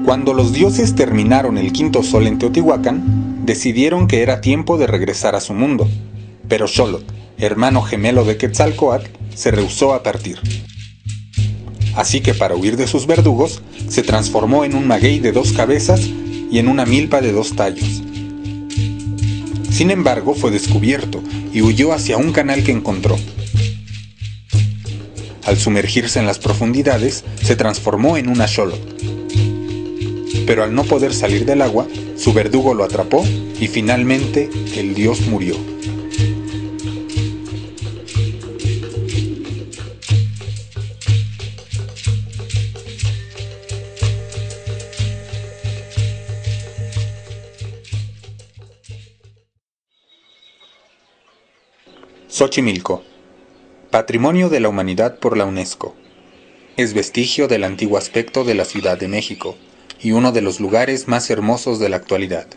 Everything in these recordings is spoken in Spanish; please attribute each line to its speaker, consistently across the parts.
Speaker 1: Cuando los dioses terminaron el quinto sol en Teotihuacán, decidieron que era tiempo de regresar a su mundo, pero Xolotl, hermano gemelo de Quetzalcóatl, se rehusó a partir. Así que para huir de sus verdugos, se transformó en un maguey de 2 cabezas y en una milpa de 2 tallos. Sin embargo, fue descubierto y huyó hacia un canal que encontró. Al sumergirse en las profundidades, se transformó en una xolotl. Pero al no poder salir del agua, su verdugo lo atrapó y finalmente el dios murió. Xochimilco, Patrimonio de la Humanidad por la UNESCO. Es vestigio del antiguo aspecto de la Ciudad de México y uno de los lugares más hermosos de la actualidad.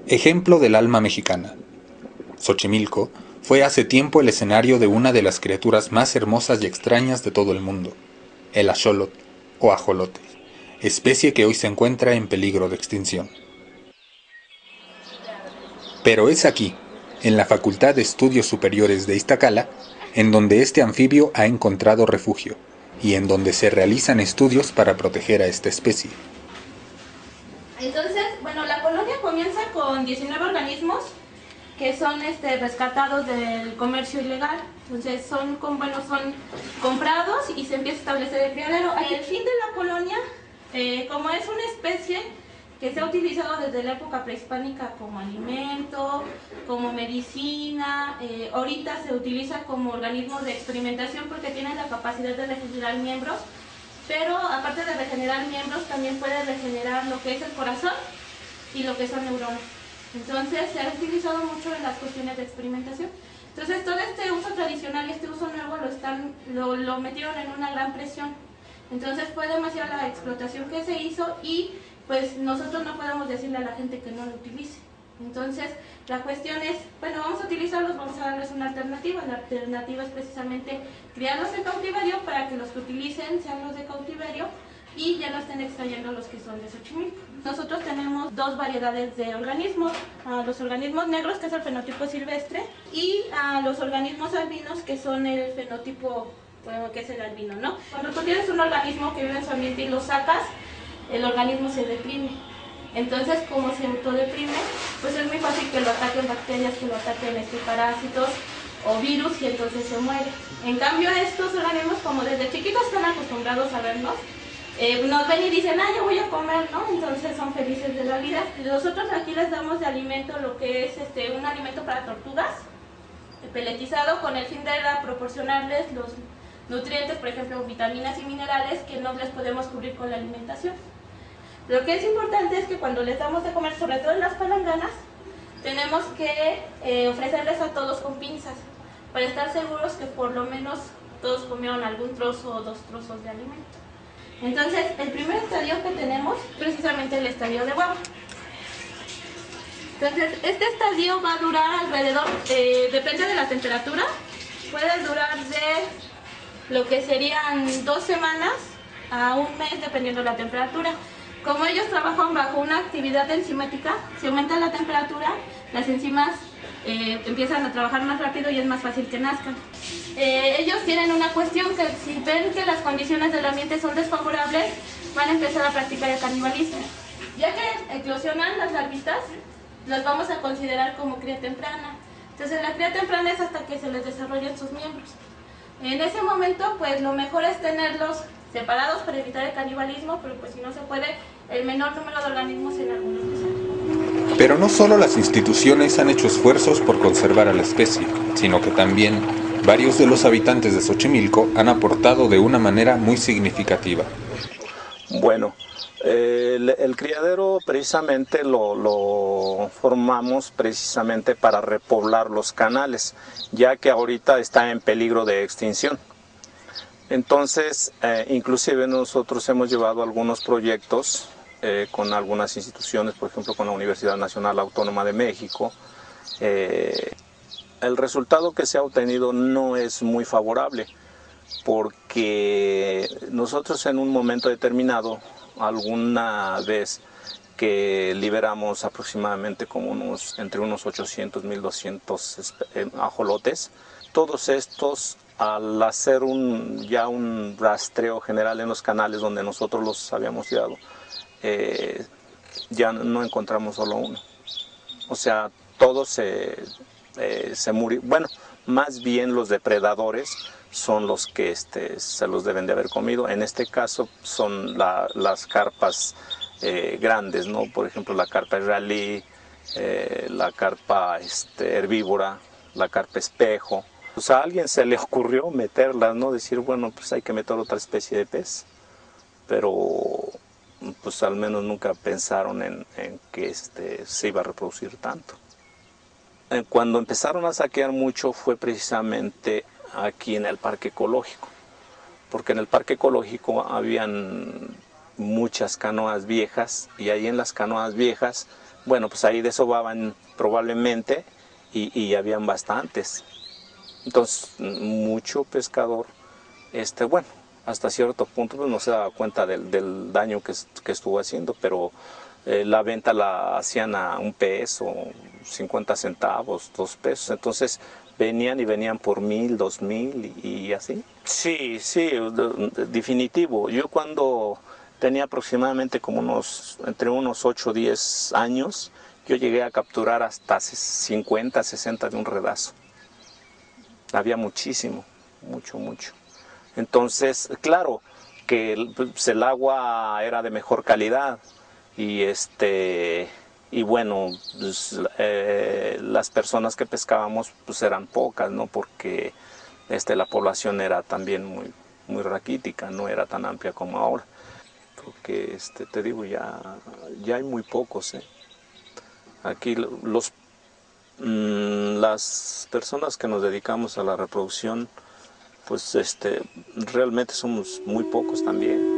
Speaker 1: Ejemplo del alma mexicana. Xochimilco fue hace tiempo el escenario de una de las criaturas más hermosas y extrañas de todo el mundo, el axolotl o ajolote, especie que hoy se encuentra en peligro de extinción. Pero es aquí, en la Facultad de Estudios Superiores de Iztacala, en donde este anfibio ha encontrado refugio, y en donde se realizan estudios para proteger a esta especie.
Speaker 2: Entonces, bueno, la colonia comienza con 19 organismos que son rescatados del comercio ilegal. Entonces son comprados y se empieza a establecer el criadero. El fin de la colonia, como es una especie que se ha utilizado desde la época prehispánica como alimento, como medicina, ahorita se utiliza como organismo de experimentación porque tiene la capacidad de regenerar miembros, pero aparte de regenerar miembros también puede regenerar lo que es el corazón y lo que son neuronas. Entonces se ha utilizado mucho en las cuestiones de experimentación. Entonces todo este uso tradicional y este uso nuevo lo metieron en una gran presión. Entonces fue demasiada la explotación que se hizo y pues nosotros no podemos decirle a la gente que no lo utilice. Entonces la cuestión es, bueno, vamos a utilizarlos, vamos a darles una alternativa. La alternativa es precisamente criarlos en cautiverio para que los que utilicen sean los de cautiverio y ya no estén extrayendo los que son de Xochimilco. Nosotros tenemos 2 variedades de organismos, los organismos negros, que es el fenotipo silvestre, y los organismos albinos, que son el fenotipo, bueno, que es el albino, ¿no? Cuando tú tienes un organismo que vive en su ambiente y lo sacas, el organismo se deprime. Entonces, como se autodeprime, pues es muy fácil que lo ataquen bacterias, que lo ataquen parásitos o virus y entonces se muere. En cambio, estos organismos, como desde chiquitos están acostumbrados a vernos, nos ven y dicen, yo voy a comer, ¿no? Entonces son felices de la vida. Nosotros aquí les damos de alimento lo que es un alimento para tortugas, peletizado, con el fin de proporcionarles los nutrientes, por ejemplo, vitaminas y minerales que no les podemos cubrir con la alimentación. Lo que es importante es que cuando les damos de comer, sobre todo en las palanganas, tenemos que ofrecerles a todos con pinzas, para estar seguros que por lo menos todos comieron algún trozo o 2 trozos de alimento. Entonces, el primer estadio que tenemos es precisamente el estadio de huevo. Entonces, este estadio va a durar alrededor, depende de la temperatura, puede durar de lo que serían 2 semanas a 1 mes, dependiendo de la temperatura. Como ellos trabajan bajo una actividad enzimática, si aumenta la temperatura, las enzimas empiezan a trabajar más rápido y es más fácil que nazcan. Ellos tienen una cuestión que si ven que las condiciones del ambiente son desfavorables, van a empezar a practicar el canibalismo. Ya que eclosionan las larvitas, las vamos a considerar como cría temprana. Entonces la cría temprana es hasta que se les desarrollen sus miembros. En ese momento, pues lo mejor es tenerlos separados para evitar el canibalismo, pero pues si no se puede, el menor número de organismos en algunos casos.
Speaker 1: Pero no solo las instituciones han hecho esfuerzos por conservar a la especie, sino que también varios de los habitantes de Xochimilco han aportado de una manera muy significativa.
Speaker 3: Bueno, el criadero precisamente lo formamos precisamente para repoblar los canales, ya que ahorita está en peligro de extinción. Entonces, inclusive nosotros hemos llevado algunos proyectos con algunas instituciones, por ejemplo con la Universidad Nacional Autónoma de México. El resultado que se ha obtenido no es muy favorable, porque nosotros en un momento determinado, alguna vez que liberamos aproximadamente como entre unos 800 1200 ajolotes, todos estos, al hacer ya un rastreo general en los canales donde nosotros los habíamos tirado, ya no encontramos solo uno. O sea, todos se murieron. Bueno, más bien los depredadores son los que se los deben de haber comido. En este caso son las carpas grandes, ¿no? Por ejemplo, la carpa israelí, la carpa herbívora, la carpa espejo. O sea, a alguien se le ocurrió meterlas, ¿no? Decir, bueno, pues hay que meter otra especie de pez. Pero pues al menos nunca pensaron en que se iba a reproducir tanto. Cuando empezaron a saquear mucho fue precisamente aquí en el parque ecológico, porque en el parque ecológico habían muchas canoas viejas, y ahí en las canoas viejas, bueno, pues ahí desovaban probablemente, y habían bastantes. Entonces mucho pescador, bueno, hasta cierto punto pues no se daba cuenta del daño que estuvo haciendo, pero la venta la hacían a $1, 50 centavos, $2. Entonces venían por 1000, 2000 y así. Sí, sí, definitivo. Yo cuando tenía aproximadamente como entre unos 8 o 10 años, yo llegué a capturar hasta 50, 60 de un redazo. Había muchísimo, mucho. Entonces, claro que el agua era de mejor calidad, y bueno, pues, las personas que pescábamos pues eran pocas, ¿no? Porque la población era también muy raquítica, no era tan amplia como ahora. Porque te digo, ya hay muy pocos, ¿eh? Aquí las personas que nos dedicamos a la reproducción, pues realmente somos muy pocos también.